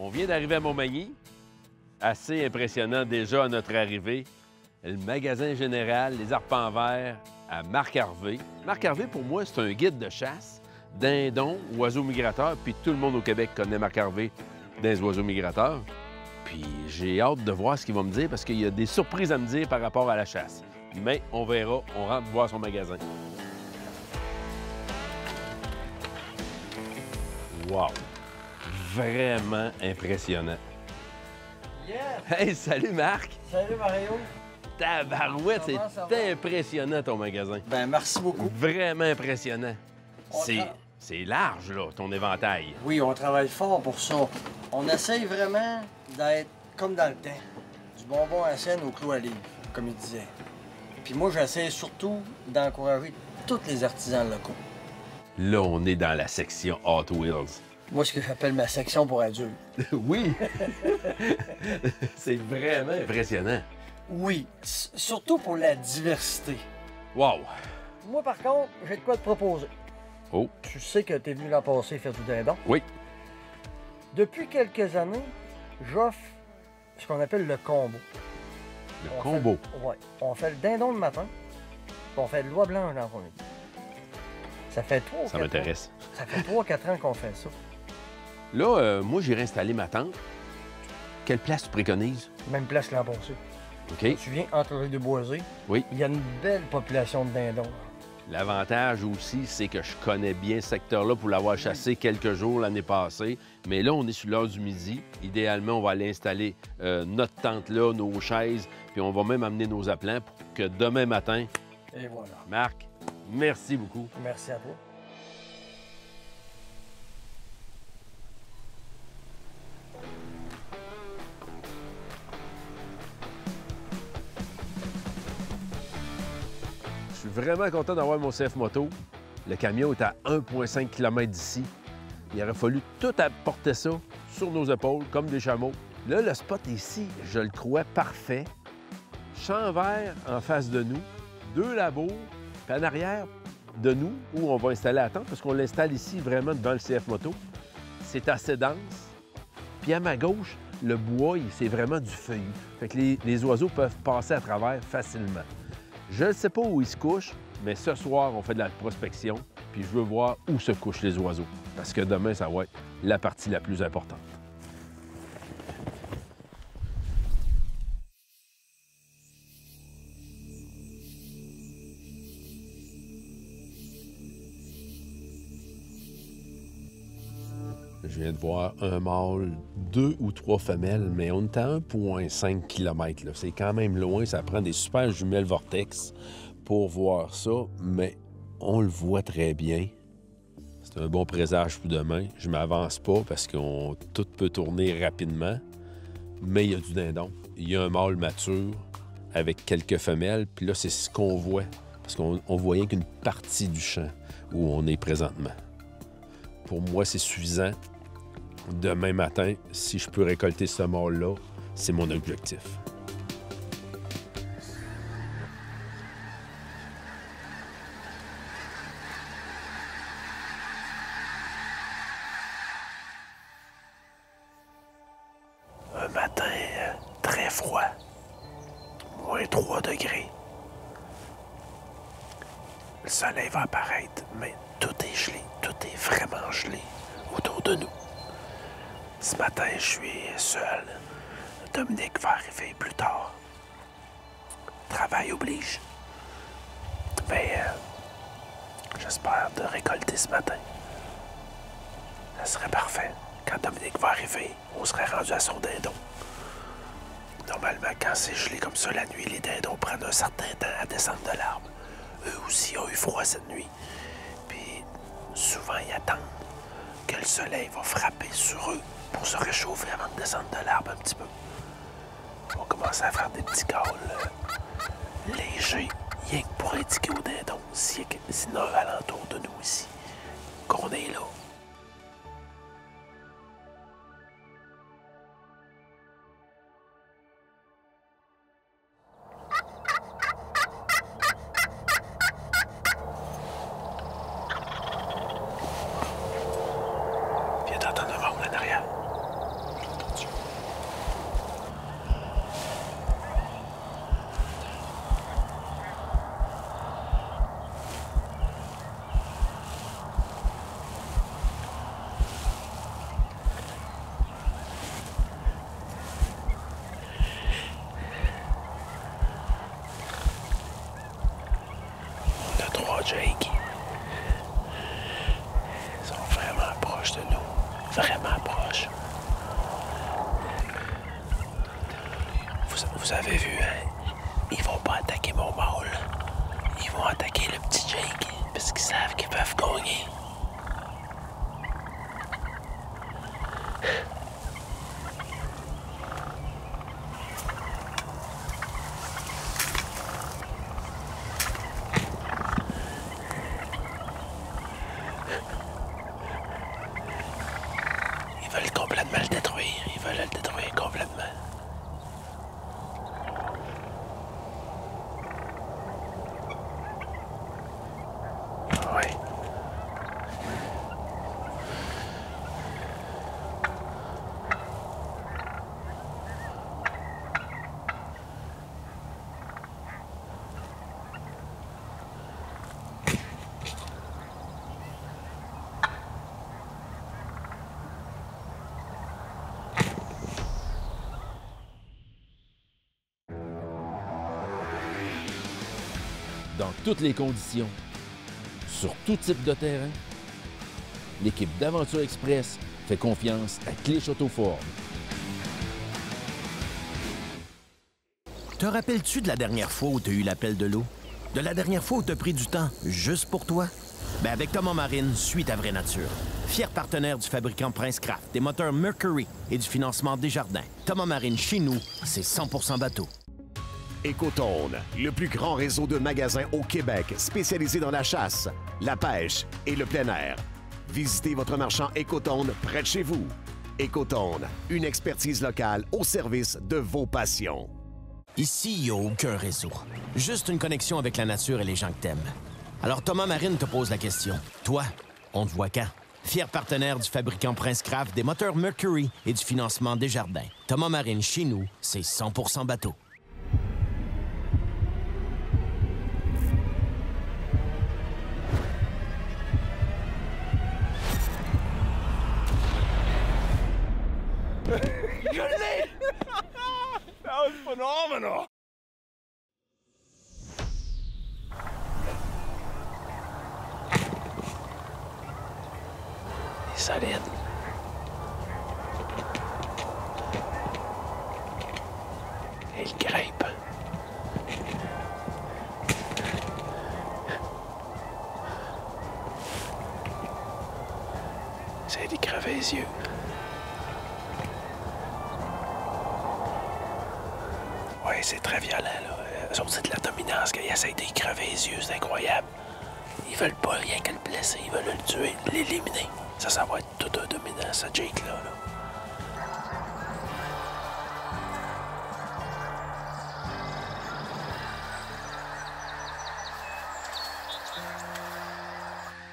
On vient d'arriver à Montmagny. Assez impressionnant déjà à notre arrivée. Le magasin général, les arpents verts à Marc Harvey. Marc Harvey, pour moi, c'est un guide de chasse, dindons, oiseaux migrateurs, puis tout le monde au Québec connaît Marc Harvey des oiseaux migrateurs. Puis j'ai hâte de voir ce qu'il va me dire parce qu'il y a des surprises à me dire par rapport à la chasse. Mais on verra, on rentre voir son magasin. Wow! Vraiment impressionnant. Yeah! Hey, salut Marc! Salut Mario! Tabarouette, Comment ça c'est va? impressionnant ton magasin. Ben merci beaucoup. Vraiment impressionnant. On tra- C'est large, là, ton éventail. Oui, on travaille fort pour ça. On essaye vraiment d'être comme dans le temps. Du bonbon à scène au clou à livre, comme il disait. Puis moi, j'essaie surtout d'encourager tous les artisans locaux. Là, on est dans la section Hot Wheels. Moi, ce que j'appelle ma section pour adultes. Oui! C'est vraiment impressionnant. Oui, surtout pour la diversité. Wow! Moi, par contre, j'ai de quoi te proposer. Oh, Tu sais que t'es venu l'an passé faire du dindon. oui. Depuis quelques années, j'offre ce qu'on appelle le combo. Le On combo. Oui. On fait le dindon le matin, puis on fait le loi blanche dans l'après-midi. Ça fait 3 Ça m'intéresse. Ça fait 3-4 ans qu'on fait ça. Là, moi, j'irai installer ma tente. Quelle place tu préconises? Même place que l'an passé. OK. Tu viens entre les deux boisés. Oui. Il y a une belle population de dindons. L'avantage aussi, c'est que je connais bien ce secteur-là pour l'avoir chassé quelques jours l'année passée. Mais là, on est sur l'heure du midi. Idéalement, on va aller installer notre tente là, nos chaises, puis on va même amener nos appelants pour que demain matin, Et voilà. Marc, merci beaucoup. Merci à toi. Je suis vraiment content d'avoir mon CF Moto. Le camion est à 1,5 km d'ici. Il aurait fallu tout apporter ça sur nos épaules, comme des chameaux. Là, le spot ici, je le crois parfait. Champ vert en face de nous, 2 labours, puis en arrière de nous, où on va installer la tente, parce qu'on l'installe ici vraiment devant le CF Moto. C'est assez dense. Puis à ma gauche, le bois, c'est vraiment du feuillu. Fait que les oiseaux peuvent passer à travers facilement. Je ne sais pas où ils se couchent, mais ce soir, on fait de la prospection, puis je veux voir où se couchent les oiseaux, parce que demain, ça va être la partie la plus importante. Je viens de voir un mâle, 2 ou 3 femelles, mais on est à 1,5 km. C'est quand même loin, ça prend des super jumelles Vortex pour voir ça, mais on le voit très bien. C'est un bon présage pour demain. Je m'avance pas parce que tout peut tourner rapidement, mais il y a du dindon. Il y a un mâle mature avec quelques femelles, puis là, c'est ce qu'on voit, parce qu'on voit rien qu'une partie du champ où on est présentement. Pour moi, c'est suffisant. Demain matin, si je peux récolter ce mâle-là, c'est mon objectif. Un matin très froid, moins 3 degrés. Le soleil va apparaître, mais tout est gelé, tout est vraiment gelé autour de nous. Ce matin, je suis seul. Dominique va arriver plus tard. Travail oblige. Mais j'espère de récolter ce matin. Ça serait parfait. Quand Dominique va arriver, on serait rendu à son dindon. Normalement, quand c'est gelé comme ça la nuit, les dindons prennent un certain temps à descendre de l'arbre. Eux aussi ont eu froid cette nuit. Puis souvent, ils attendent que le soleil va frapper sur eux pour se réchauffer avant de descendre de l'arbre un petit peu. On commence à faire des petits cals légers, rien que pour indiquer aux dindons s'il y en a un alentour de nous ici, qu'on est là. Viens d'entendre un monde en arrière. Jake. Ils sont vraiment proches de nous. Vraiment proches. Vous avez vu, hein? Ils vont pas attaquer mon mâle. Ils vont attaquer le petit Jake parce qu'ils savent qu'ils peuvent gagner. Ils veulent complètement le détruire. Ils veulent le détruire complètement. Ouais. Dans toutes les conditions, sur tout type de terrain, l'équipe d'Aventure Express fait confiance à Clich Auto Ford. Te rappelles-tu de la dernière fois où tu as eu l'appel de l'eau? De la dernière fois où tu as pris du temps juste pour toi? Ben avec Thomas Marine, suis ta vraie nature. Fier partenaire du fabricant Prince Craft, des moteurs Mercury et du financement Desjardins. Thomas Marine, chez nous, c'est 100% bateau. Écotone, le plus grand réseau de magasins au Québec spécialisé dans la chasse, la pêche et le plein air. Visitez votre marchand Écotone près de chez vous. Écotone, une expertise locale au service de vos passions. Ici, il n'y a aucun réseau. Juste une connexion avec la nature et les gens que t'aimes. Alors Thomas Marine te pose la question. Toi, on te voit quand? Fier partenaire du fabricant Prince Craft, des moteurs Mercury et du financement Desjardins. Thomas Marine, chez nous, c'est 100% bateau. Je l'ai! That was phenomenal! Il est solide. Et il grimpe. Essaye d'y crever les yeux. Oui, c'est très violent, là. Eux autres, c'est de la dominance qu'ils essayent d'y crever les yeux, c'est incroyable. Ils veulent pas rien que le blesser, ils veulent le tuer, l'éliminer. Ça va être tout un dominant, ce Jake-là, là.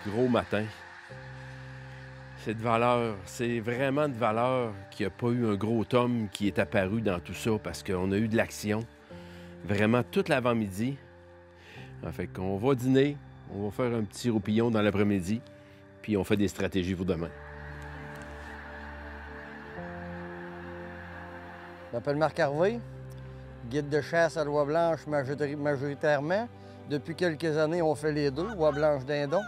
Gros matin. C'est de valeur. C'est vraiment de valeur qu'il n'y a pas eu un gros tome qui est apparu dans tout ça parce qu'on a eu de l'action vraiment toute l'avant-midi. En fait qu'on va dîner, on va faire un petit roupillon dans l'après-midi, puis on fait des stratégies pour demain. Je m'appelle Marc Harvey, guide de chasse à l'oie blanche majoritairement. Depuis quelques années, on fait les deux, oie blanche, dindon.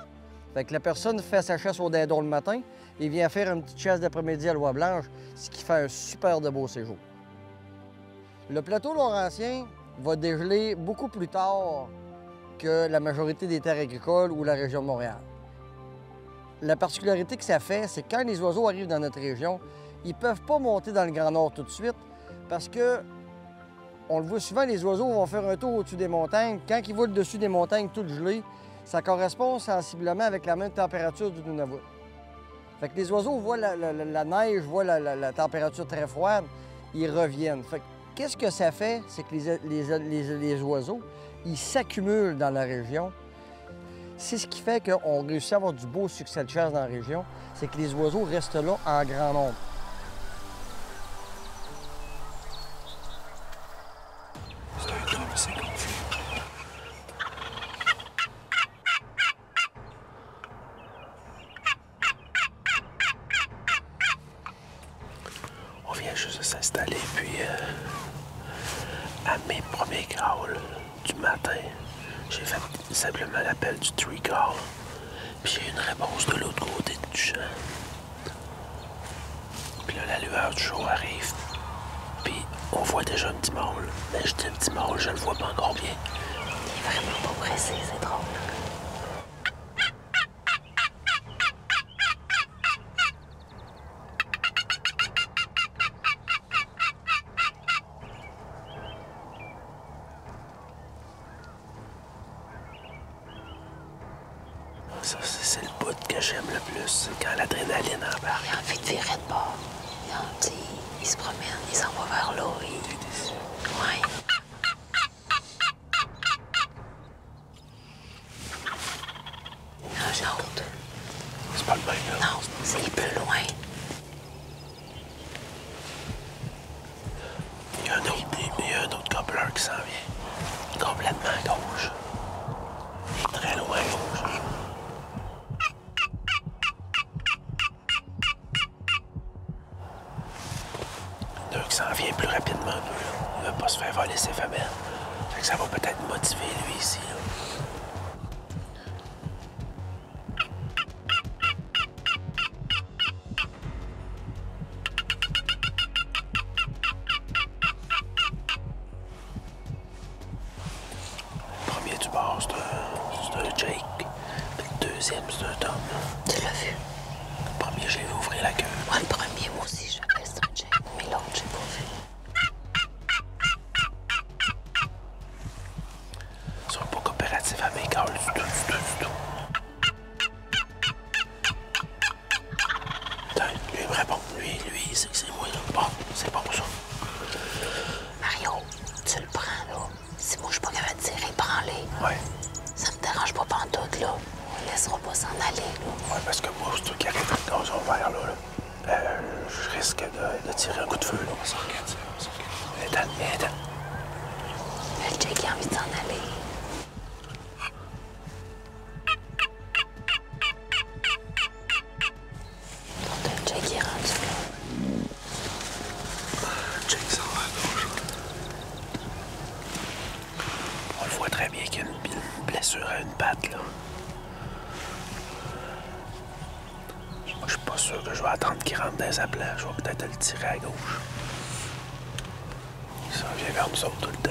Fait que la personne fait sa chasse au dindon le matin et vient faire une petite chasse d'après-midi à l'oie blanche, ce qui fait un super de beau séjour. Le plateau laurentien va dégeler beaucoup plus tard que la majorité des terres agricoles ou la région de Montréal. La particularité que ça fait, c'est que quand les oiseaux arrivent dans notre région, ils ne peuvent pas monter dans le Grand Nord tout de suite parce que, on le voit souvent, les oiseaux vont faire un tour au-dessus des montagnes. Quand ils voient le dessus des montagnes tout gelé, ça correspond sensiblement avec la même température du Nunavut. Fait que les oiseaux voient la neige, voient la température très froide, ils reviennent. Fait que qu'est-ce que ça fait? C'est que les oiseaux, ils s'accumulent dans la région. C'est ce qui fait qu'on réussit à avoir du beau succès de chasse dans la région, c'est que les oiseaux restent là en grand nombre. C'est un tome, c'est gonflé. On vient juste de s'installer, puis à mes premiers growls du matin, J'ai fait simplement l'appel du tree call. Puis j'ai une réponse de l'autre côté du champ. Puis là, la lueur du jour arrive. Puis on voit déjà un petit mâle. Mais je dis un petit mâle, je le vois pas encore bien. Il est vraiment pas pressé, c'est drôle. Ça, c'est le bout que j'aime le plus, c'est quand l'adrénaline embarque. Il a envie de virer de bord. Il se promène, il s'en va vers l'eau. Ouais. Un autre. C'est pas le même, là. Non, c'est plus loin. Il y a un autre gobbler qui s'en vient. Complètement à gauche. Il est très loin à gauche. Il y en a un qui s'en vient plus rapidement un peu, là. Il veut pas se faire voler ses femelles. Fait que ça va peut-être motiver lui ici, là. Le premier du bord, c'est un Jake. Puis le deuxième, c'est un Tom. Tu l'as vu? Le premier, j'ai vu ouvrir la queue. Moi, le premier, moi aussi, je fais c'est un Jake. Mais l'autre, j'ai pas vu. Ils sont pas coopératifs à mes calls du tout. Attends, lui me répond. Lui, c'est moi, là. Bon, c'est bon, ça. Mario, tu le prends, là. Si moi, je suis pas capable de tirer, prends-les. Ouais. Ça me dérange pas pantoute, là. On le laissera pas s'en aller, là. Ouais, parce que moi, c'est toi qui arrête le gazon vert, là. Je risque de tirer un coup de feu, là. On s'organise. Attends. Le Jake a envie de s'en aller. Ton Jake est rendu là. Check ça va à gauche. On le voit très bien qu'il y a une blessure à une patte, là. Moi, je suis pas sûr que je vais attendre qu'il rentre dans les aplats. Je vais peut-être le tirer à gauche. Ça vient vers nous autres tout le temps.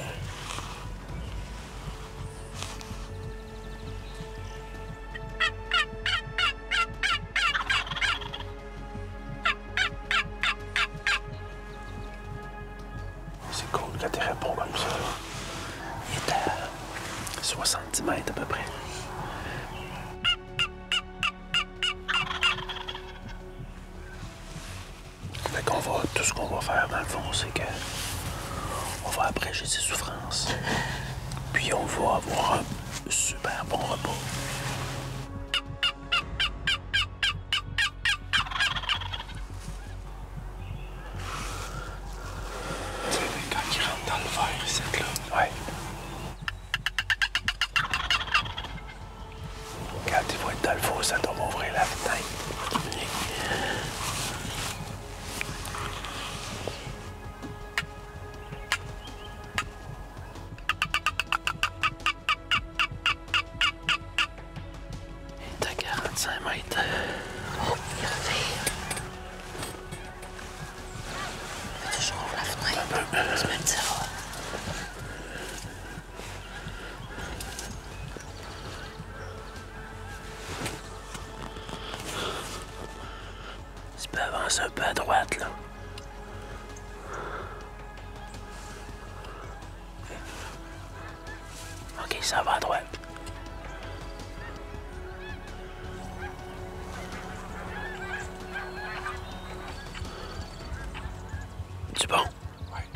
C'est cool quand tu réponds comme ça. Il est à 70 mètres à peu près. Fait qu'on va, tout ce qu'on va faire dans le fond, c'est que on va abréger ses souffrances. Puis on va avoir un super bon repas. Tu sais, quand il rentre dans le verre, c'est là. Ouais. Quand il va être dans le fond, ça doit m'ouvrir la fenêtre. Il est à 45 mètres. Oh, il revient. Fais-tu que je rouvre la fenêtre? Tu me le diras. Tu peux avancer un peu à droite, là. OK, ça va à droite. C'est bon? Ouais.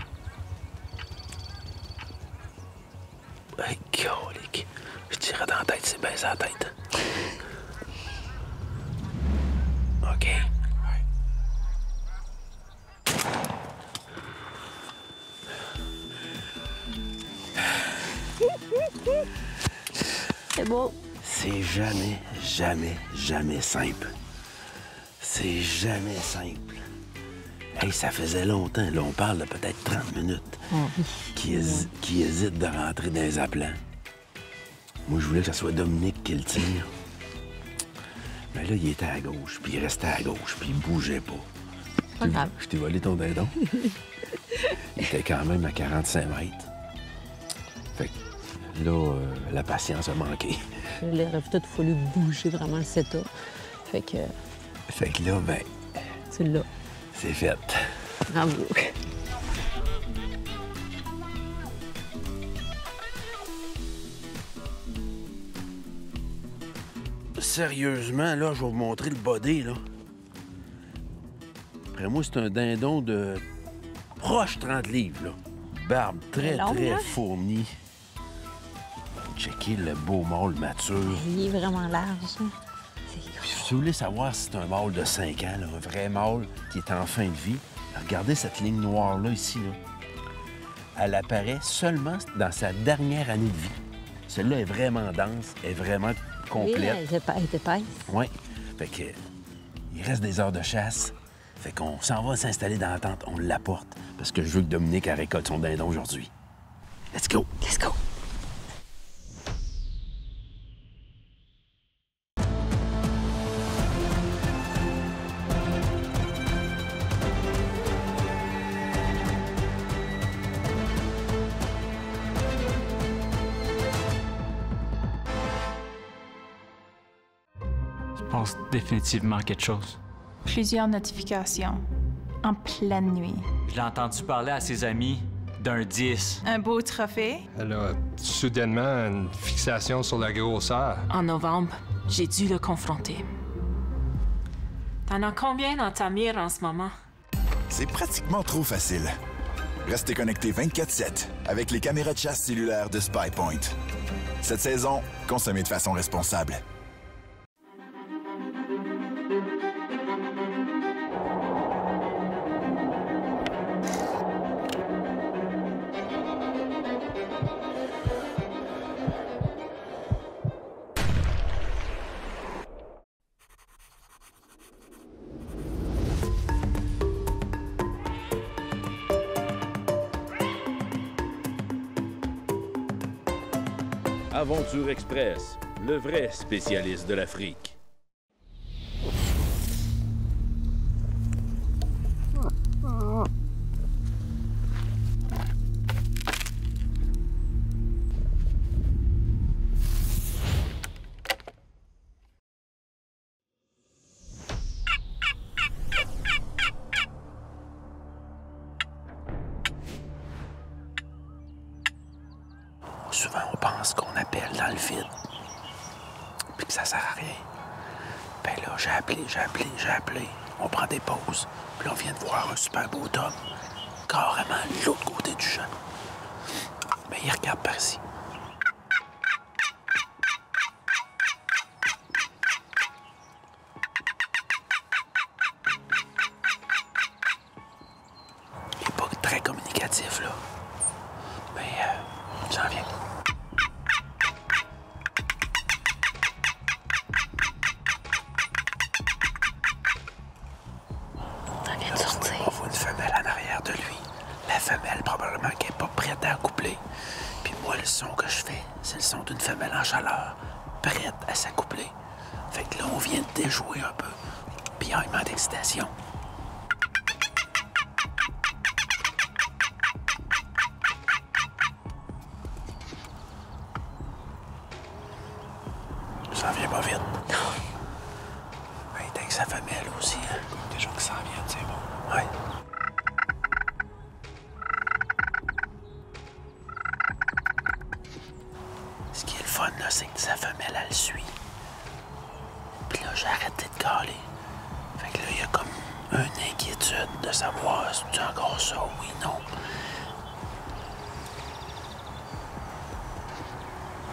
Hey, colique. Je tirais dans la tête, c'est bien sa tête. OK. C'est beau. C'est jamais simple. C'est jamais simple. Hey, ça faisait longtemps. Là, on parle de peut-être 30 minutes. Qui hésite de rentrer dans les aplats. Moi, je voulais que ce soit Dominique qui le tire. Mais là, il était à gauche, puis il restait à gauche, puis il bougeait pas. Pas grave. Je t'ai volé ton dindon. Il était quand même à 45 mètres. Fait que là, la patience a manqué. Il aurait peut-être fallu bouger vraiment le setup. Fait que Là, ben, tu l'as. c'est fait. Bravo. Sérieusement, là, je vais vous montrer le body, là. Après moi, c'est un dindon de proche 30 livres, là. Barbe très, long, très hein? fournie. Checker le beau mâle mature. Il est vraiment large. Hein? C'est Puis, si vous voulez savoir si c'est un mâle de 5 ans, là, un vrai mâle qui est en fin de vie, regardez cette ligne noire-là, ici, là. Elle apparaît seulement dans sa dernière année de vie. Celle-là est vraiment dense, est vraiment complète. Elle est épaisse. Oui. Fait que, il reste des heures de chasse. Fait qu'on s'en va s'installer dans la tente. On l'apporte parce que je veux que Dominique elle récolte son dindon aujourd'hui. Let's go! Let's go. Je pense définitivement à quelque chose. Plusieurs notifications. En pleine nuit. Je l'ai entendu parler à ses amis d'un 10. Un beau trophée. Elle a soudainement une fixation sur la grosseur. En novembre, j'ai dû le confronter. T'en as combien dans ta mire en ce moment? C'est pratiquement trop facile. Restez connectés 24/7 avec les caméras de chasse cellulaires de SpyPoint. Cette saison, consommez de façon responsable. Aventure Express, le vrai spécialiste de l'Afrique. Souvent, on pense qu'on appelle dans le vide, puis que ça sert à rien. Ben là, j'ai appelé. On prend des pauses, puis on vient de voir un super beau homme, carrément de l'autre côté du champ. Ben, il regarde par ici. Il est pas très communicatif, là. Mais, j'en viens. On voit une femelle en arrière de lui. La femelle, probablement, qui n'est pas prête à accoupler. Puis moi, le son que je fais, c'est le son d'une femelle en chaleur, prête à s'accoupler. Fait que là, on vient de déjouer un peu. Puis il y a un moment d'excitation. Ça vient pas vite. Il est avec sa femelle aussi. Hein? Des gens qui s'en viennent, c'est bon. Ouais. Ce qui est le fun, là, c'est que sa femelle, elle le suit. Puis là, j'ai arrêté de caler. Fait que là, il y a comme une inquiétude de savoir si tu as encore ça, oui, non.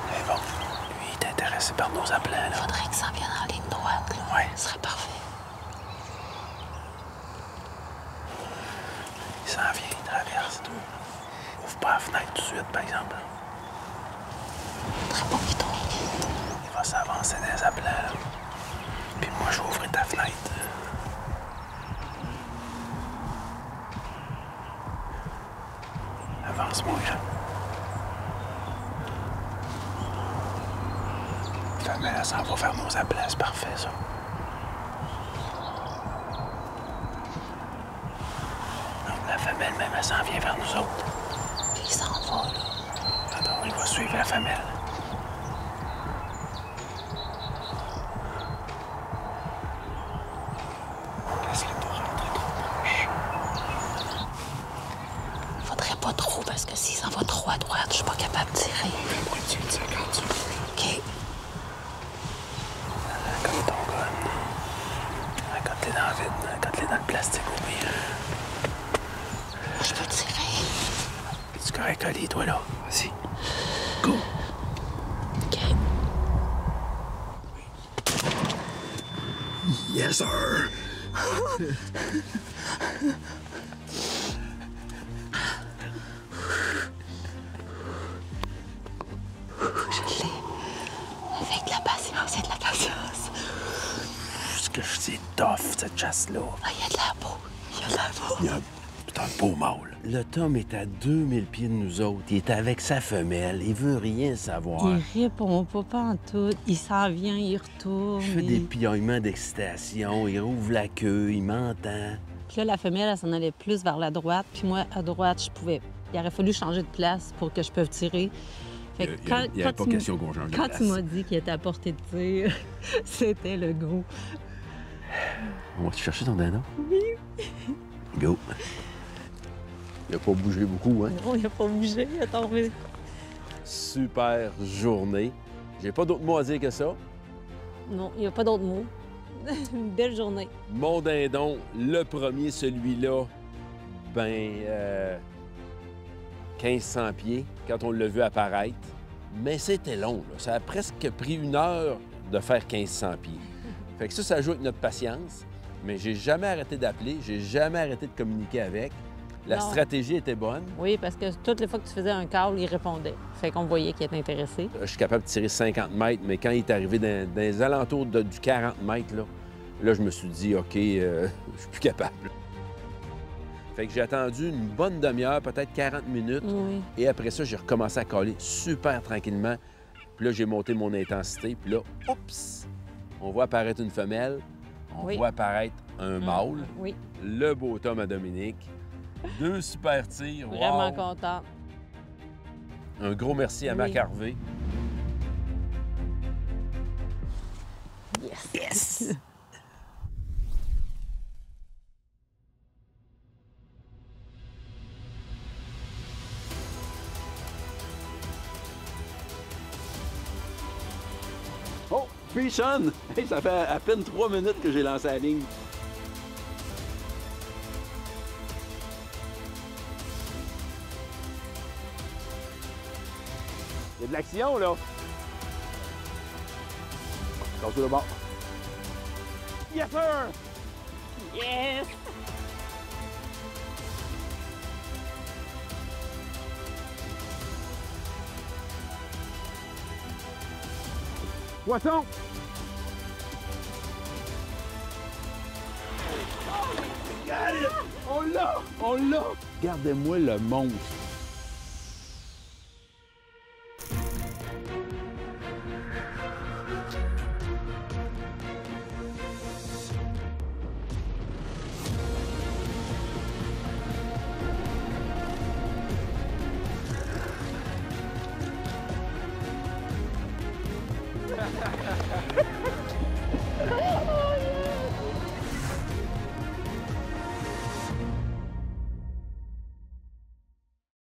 Mais bon, lui, il est intéressé par nos appelants, là. Faudrait que ça vienne en ligne droite, là. Ouais. Ce serait parfait. Il s'en vient, il traverse. Ouvre pas la fenêtre tout de suite, par exemple. Faudrait pas qu'il tombe. Il va s'avancer dans les appelants, là. Puis moi, je vais ouvrir ta fenêtre. Avance, mon grand. femelle, elle s'en va faire nos appels. C'est parfait, ça. Non, la femelle, même, elle s'en vient vers nous autres. Puis il s'en va, là. Attends, il va suivre la femelle. Laisse-le pas rentrer trop proche. Faudrait pas trop, parce que s'il s'en va trop à droite, je suis pas capable de tirer. Fais-moi une petite seconde, tu veux. OK. Comme ton gun. Accote-les dans le vide. Accote-les dans le plastique au pire. Je peux tirer. Es-tu correct, Ali, toi, là? Vas-y. Go! OK. Yes, sir! Je l'ai. Avec de la patience, c'est de la patience. Ce que je dis, tough, cette chasse-là. Ah, il y a de la peau. Il y a de la peau. Il y a un beau mâle. Le Tom est à 2000 pieds de nous autres. Il est avec sa femelle. Il veut rien savoir. Il répond pas pantoute. Il s'en vient, il retourne. Il fait des piaillements d'excitation. Il rouvre la queue. Il m'entend. Puis là, la femelle, elle s'en allait plus vers la droite. Puis moi, à droite, je pouvais... Il aurait fallu changer de place pour que je puisse tirer. Fait que Il n'y avait pas question qu'on change de Quand place. tu m'as dit qu'il était à portée de tir, c'était le go. On va-tu chercher ton dindon? Oui. Go. Il n'a pas bougé beaucoup, hein? Non, il n'a pas bougé, il a tombé. Super journée. J'ai pas d'autres mots à dire que ça. Non, il n'y a pas d'autre mot. Une belle journée. Mon dindon, le premier, celui-là, 1500 pieds, quand on l'a vu apparaître. Mais c'était long, là. Ça a presque pris 1 heure de faire 1500 pieds. Fait que ça joue avec notre patience. Mais j'ai jamais arrêté d'appeler, j'ai jamais arrêté de communiquer avec. La Non. stratégie était bonne. Oui, parce que toutes les fois que tu faisais un call, il répondait. Fait qu'on voyait qu'il était intéressé. Je suis capable de tirer 50 mètres, mais quand il est arrivé dans les alentours du 40 mètres, là, je me suis dit, OK, je suis plus capable. Fait que j'ai attendu une bonne demi-heure, peut-être 40 minutes. Oui. Et après ça, j'ai recommencé à caler super tranquillement. Puis là, j'ai monté mon intensité. Puis là, oups! On voit apparaître une femelle. On Oui. voit apparaître un mâle. Oui. Le beau Tom à Dominique. 2 super tirs. Vraiment Wow! contente. Un gros merci à Oui. Mac Harvey. Yes! Yes! Oh, puis Sean! Hey, ça fait à peine 3 minutes que j'ai lancé la ligne. Il y a de l'action, là. Dans tout le bord. Yes, sir! Yes! Poisson! On l'a! On l'a! Regardez-moi le monstre.